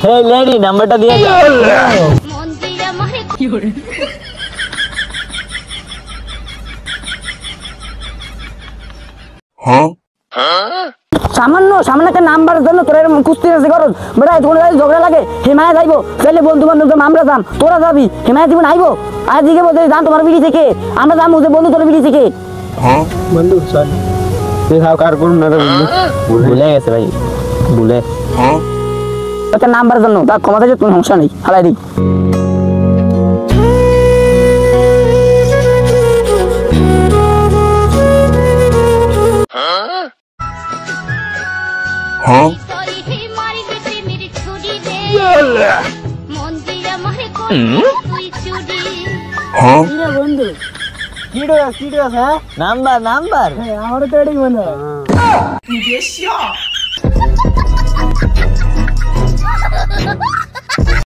হে lady নাম্বারটা দিয়ে দাও। হ্যাঁ সামান্য একটা নাম্বারের জন্য তোরা এরকম কুস্তি আছে করস বেটা তোমার কাছে ঝগড়া লাগে হিমায় যাইবো তাহলে বন্ধু বান্ধব আমরা যাম তোরা যাবি হিমায় জীবন আইবো আজকে বলতে জান তোমার বিড়ি থেকে আমরা যাম যে বন্ধু তোর বিড়ি থেকে হ্যাঁ বন্ধু চল তুই খাও কার করুন না রে বন্ধু ভুলে গেছে ভাই ভুলে হ্যাঁ একটা নাম্বারের জন্য তার ক্ষমতা আছে কোনো সমস্যা নেই হালাই দিই হ্যাঁ হ্যাঁ বন্ধু নাম্বার আমারও তো এটাই মনে হয়